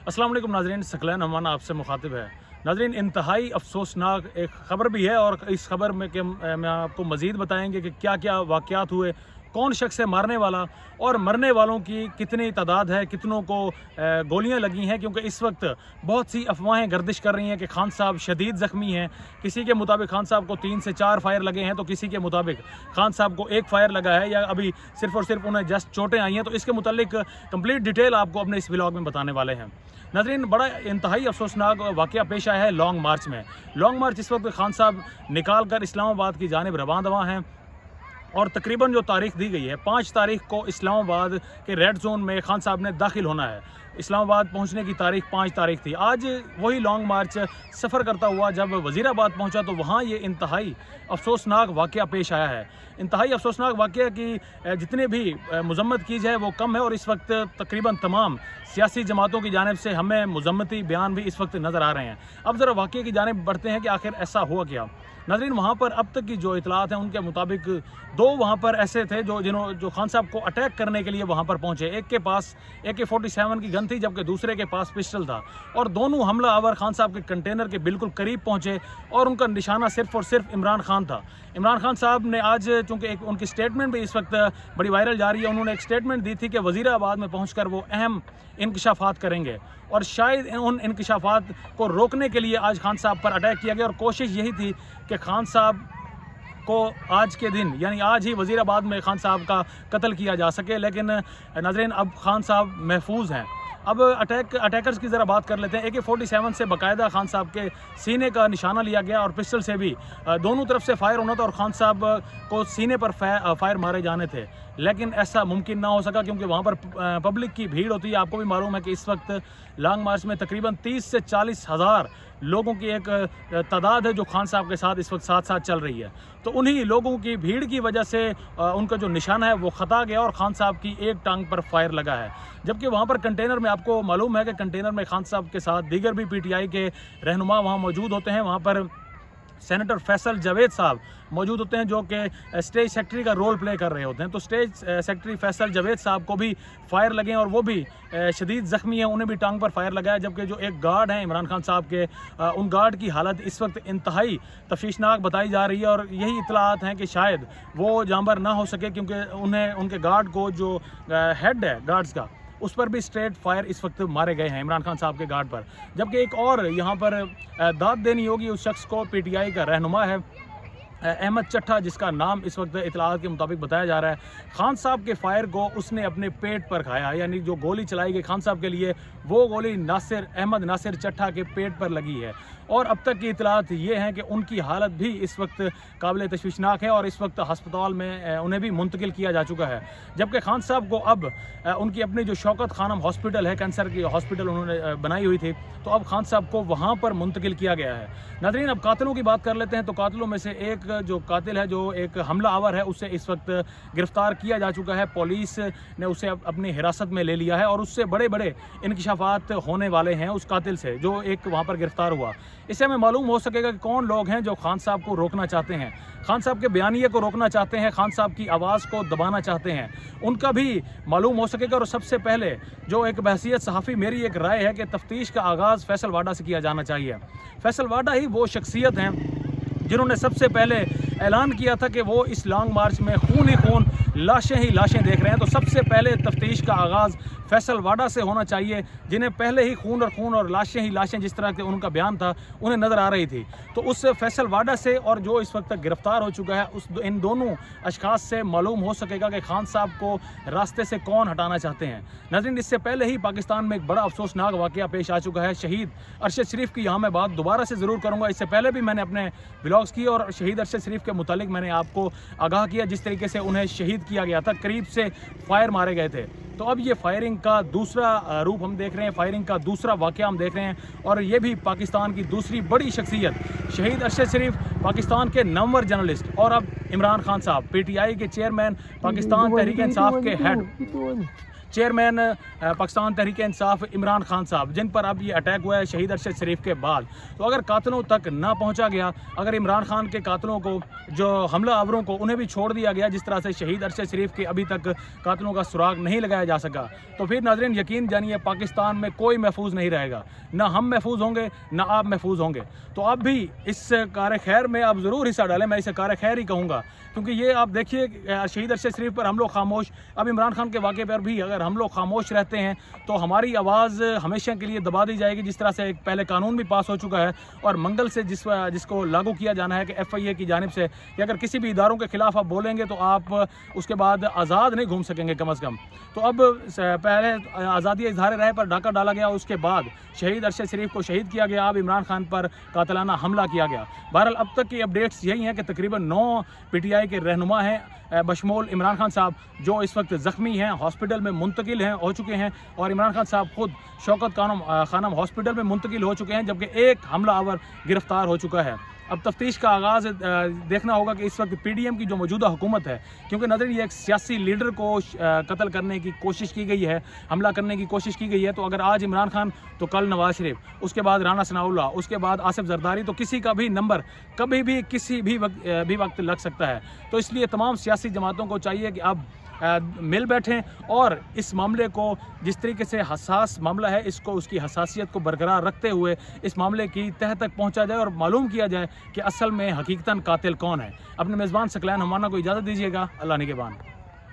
अस्सलाम वालेकुम नाज़रीन, सकलैन अमान आपसे मुखातिब है। नाज़रीन, इंतहाई अफसोसनाक एक ख़बर भी है और इस ख़बर में कि मैं आपको मज़ीद बताएंगे कि क्या क्या वाक़यात हुए, कौन शख्स है मारने वाला और मरने वालों की कितनी तादाद है, कितनों को गोलियां लगी हैं। क्योंकि इस वक्त बहुत सी अफवाहें गर्दिश कर रही हैं कि खान साहब शदीद ज़ख्मी हैं। किसी के मुताबिक खान साहब को 3 से 4 फायर लगे हैं, तो किसी के मुताबिक खान साहब को 1 फायर लगा है या अभी सिर्फ़ और सिर्फ उन्हें जस्ट चोटें आई हैं। तो इसके मुतालिक कंप्लीट डिटेल आपको अपने इस व्लॉग में बताने वाले हैं। नाज़रीन, बड़ा इंतहाई अफसोसनाक वाक़या पेश आया है लॉन्ग मार्च में। लॉन्ग मार्च इस वक्त खान साहब निकाल कर इस्लामाबाद की जानिब रवाना हैं और तकरीबन जो तारीख दी गई है 5 तारीख को इस्लामाबाद के रेड जोन में खान साहब ने दाखिल होना है। इस्लामाबाद पहुंचने की तारीख 5 तारीख थी। आज वही लॉन्ग मार्च सफ़र करता हुआ जब वज़ीराबाद पहुंचा तो वहां ये इंतहाई अफसोसनाक वाक़या पेश आया है। इंतहाई अफसोसनाक वाक़या की जितने भी मज़म्मत की जाए वो कम है और इस वक्त तकरीबन तमाम सियासी जमातों की जानिब से हमें मज़म्मती बयान भी इस वक्त नज़र आ रहे हैं। अब ज़रा वाक़े की जानिब बढ़ते हैं कि आखिर ऐसा हुआ क्या। नाज़रीन, वहाँ पर अब तक की जो इतलात हैं उनके मुताबिक 2 वहाँ पर ऐसे थे जो खान साहब को अटैक करने के लिए वहाँ पर पहुँचे। एक के पास AK-47 की गन थी जबकि दूसरे के पास पिस्टल था और दोनों हमला आवर खान साहब के कंटेनर के बिल्कुल करीब पहुँचे और उनका निशाना सिर्फ़ और सिर्फ इमरान खान था। इमरान खान साहब ने आज चूँकि एक उनकी स्टेटमेंट भी इस वक्त बड़ी वायरल जा रही है, उन्होंने एक स्टेटमेंट दी थी कि वज़ीराबाद में पहुँचकर वो अहम इंकशाफात करेंगे और शायद उन इंकशाफात को रोकने के लिए आज खान साहब पर अटैक किया गया और कोशिश यही थी कि खान साहब को आज के दिन यानी आज ही वज़ीराबाद में खान साहब का कत्ल किया जा सके। लेकिन नाज़रीन, अब खान साहब महफूज हैं। अब अटैकर्स की ज़रा बात कर लेते हैं। AK-47 से बाकायदा खान साहब के सीने का निशाना लिया गया और पिस्टल से भी दोनों तरफ से फायर होना था और खान साहब को सीने पर फायर मारे जाने थे। लेकिन ऐसा मुमकिन ना हो सका क्योंकि वहाँ पर पब्लिक की भीड़ होती है। आपको भी मालूम है कि इस वक्त लॉन्ग मार्च में तकरीबन 30 से 40 हज़ार लोगों की एक तादाद है जो खान साहब के साथ इस वक्त साथ साथ चल रही है। तो उन्हीं लोगों की भीड़ की वजह से उनका जो निशाना है वो ख़ता गया और खान साहब की एक टांग पर फायर लगा है। जबकि वहाँ पर कंटेनर में आपको मालूम है कि कंटेनर में खान साहब के साथ दीगर भी PTI के रहनुमा वहाँ मौजूद होते हैं। वहाँ पर सेनेटर फैसल जावेद साहब मौजूद होते हैं जो कि स्टेज सेक्रेटरी का रोल प्ले कर रहे होते हैं। तो स्टेज सेक्रेटरी फैसल जावेद साहब को भी फायर लगे हैं और वो भी शदीद ज़ख्मी हैं, उन्हें भी टांग पर फायर लगा है। जबकि जो एक गार्ड हैं इमरान खान साहब के, उन गार्ड की हालत इस वक्त इंतहाई तफवीशनाक बताई जा रही है और यही इतलात हैं कि शायद वो जांबर ना हो सके क्योंकि उनके गार्ड को जो हेड है गार्ड्स का उस पर भी स्ट्रेट फायर इस वक्त मारे गए हैं इमरान खान साहब के गार्ड पर। जबकि एक और यहाँ पर दाद देनी होगी उस शख्स को, PTI का रहनुमा है अहमद चट्ठा, जिसका नाम इस वक्त इतलात के मुताबिक बताया जा रहा है। खान साहब के फायर को उसने अपने पेट पर खाया, यानी जो गोली चलाई गई खान साहब के लिए वो गोली अहमद नासिर चट्ठा के पेट पर लगी है। और अब तक की इतलात ये हैं कि उनकी हालत भी इस वक्त काबिल तशवीशनाक है और इस वक्त हस्पताल में उन्हें भी मुंतकिल किया जा चुका है। जबकि खान साहब को अब उनकी अपनी जो शौकत खानम हॉस्पिटल है, कैंसर की हॉस्पिटल उन्होंने बनाई हुई थी, तो अब खान साहब को वहाँ पर मुंतकिल किया गया है। नाज़रीन, अब कातिलों की बात कर लेते हैं। तो कातिलों में से एक जो कातिल है, जो एक हमला आवर है, उसे इस वक्त गिरफ़्तार किया जा चुका है। पुलिस ने उसे अपनी हिरासत में ले लिया है और उससे बड़े बड़े इंकशाफात होने वाले हैं उस कातिल से जो एक वहाँ पर गिरफ़्तार हुआ। इससे हमें मालूम हो सकेगा कि कौन लोग हैं जो खान साहब को रोकना चाहते हैं, खान साहब के बयानिए को रोकना चाहते हैं, खान साहब की आवाज़ को दबाना चाहते हैं, उनका भी मालूम हो सकेगा। और सबसे पहले जो एक बहसीत सहाफ़ी मेरी एक राय है कि तफ्तीश का आगाज़ फैसल वाडा से किया जाना चाहिए। फैसल वाडा ही वो शख्सियत हैं जिन्होंने सबसे पहले ऐलान किया था कि वो इस लॉन्ग मार्च में खून ही खून, लाशें ही लाशें देख रहे हैं। तो सबसे पहले तफ्तीश का आगाज़ फैसल वाडा से होना चाहिए, जिन्हें पहले ही खून और लाशें ही लाशें जिस तरह के उनका बयान था उन्हें नज़र आ रही थी। तो उस फैसल वाडा से और जो इस वक्त तक गिरफ़्तार हो चुका है इन दोनों अशखास से मालूम हो सकेगा कि खान साहब को रास्ते से कौन हटाना चाहते हैं। नाज़रीन, इससे पहले ही पाकिस्तान में एक बड़ा अफसोसनाक वाक़या पेश आ चुका है। शहीद अरशद शरीफ की यहाँ मैं बात दोबारा से ज़रूर करूँगा। इससे पहले भी मैंने अपने व्लॉग्स किए और शहीद अरशद शरीफ के मुतालिक मैंने आपको आगाह किया जिस तरीके से उन्हें शहीद किया गया था, करीब से फायर मारे गए थे। तो अब ये फायरिंग का दूसरा रूप हम देख रहे हैं, फायरिंग का दूसरा वाक़या हम देख रहे हैं और ये भी पाकिस्तान की दूसरी बड़ी शख्सियत शहीद अरशद शरीफ, पाकिस्तान के नंबर जर्नलिस्ट और अब इमरान खान साहब PTI के चेयरमैन, पाकिस्तान तहरीक इंसाफ के हेड चेयरमैन पाकिस्तान तहरीक इंसाफ इमरान खान साहब, जिन पर अब ये अटैक हुआ है शहीद अरशद शरीफ के बाद। तो अगर कातलों तक ना पहुंचा गया, अगर इमरान खान के कातलों को, जो हमला आवरों को, उन्हें भी छोड़ दिया गया, जिस तरह से शहीद अरशद शरीफ के अभी तक कातलों का सुराग नहीं लगाया जा सका, तो फिर नाज़रीन यकीन जानिए पाकिस्तान में कोई महफूज नहीं रहेगा। ना हम महफूज होंगे, ना आप महफूज होंगे। तो आप भी इस कार खैर में आप ज़रूर हिस्सा डालें। मैं इसे कार खैर ही कहूँगा, क्योंकि ये आप देखिए शहीद अरशद शरीफ पर हम लोग खामोश, अब इमरान खान के वाक़े पर भी अगर हम लोग खामोश रहते हैं तो हमारी आवाज़ हमेशा के लिए दबा दी जाएगी। जिस तरह से एक पहले कानून भी पास हो चुका है और मंगल से जिसको लागू किया जाना है कि FIA की जानिब से कि अगर किसी भी इदारों के ख़िलाफ़ आप बोलेंगे तो आप उसके बाद आज़ाद नहीं घूम सकेंगे कम अज़ कम। तो अब पहले आज़ादी इजहार राय पर डाका डाला गया, उसके बाद शहीद अरशद शरीफ को शहीद किया गया, अब इमरान खान पर कातलाना हमला किया गया। बहरहाल अब तक की अपडेट्स यही हैं कि तकरीबन 9 PTI के रहनुमा हैं बशमूल इमरान खान साहब, जो इस वक्त ज़ख्मी हैं, हॉस्पिटल में मुंतकिल हैं हो चुके हैं, और इमरान खान साहब खुद शौकत खानम हॉस्पिटल में मुंतकिल हो चुके हैं, जबकि एक हमला आवर गिरफ्तार हो चुका है। अब तफ्तीश का आगाज़ देखना होगा कि इस वक्त PDM की जो मौजूदा हुकूमत है, क्योंकि नज़र ये एक सियासी लीडर को कत्ल करने की कोशिश की गई है, हमला करने की कोशिश की गई है, तो अगर आज इमरान खान तो कल नवाज शरीफ, उसके बाद राना सनाउल्लाह, उसके बाद आसिफ जरदारी, तो किसी का भी नंबर कभी भी किसी भी वक्त लग सकता है। तो इसलिए तमाम सियासी जमातों को चाहिए कि अब मिल बैठें और इस मामले को, जिस तरीके से हसास मामला है, इसको उसकी हसासियत को बरकरार रखते हुए इस मामले की तह तक पहुंचा जाए और मालूम किया जाए कि असल में हकीकतन कातिल कौन है। अपने मेज़बान सकलैन हमाना को इजाज़त दीजिएगा। अल्लाह निगहबान।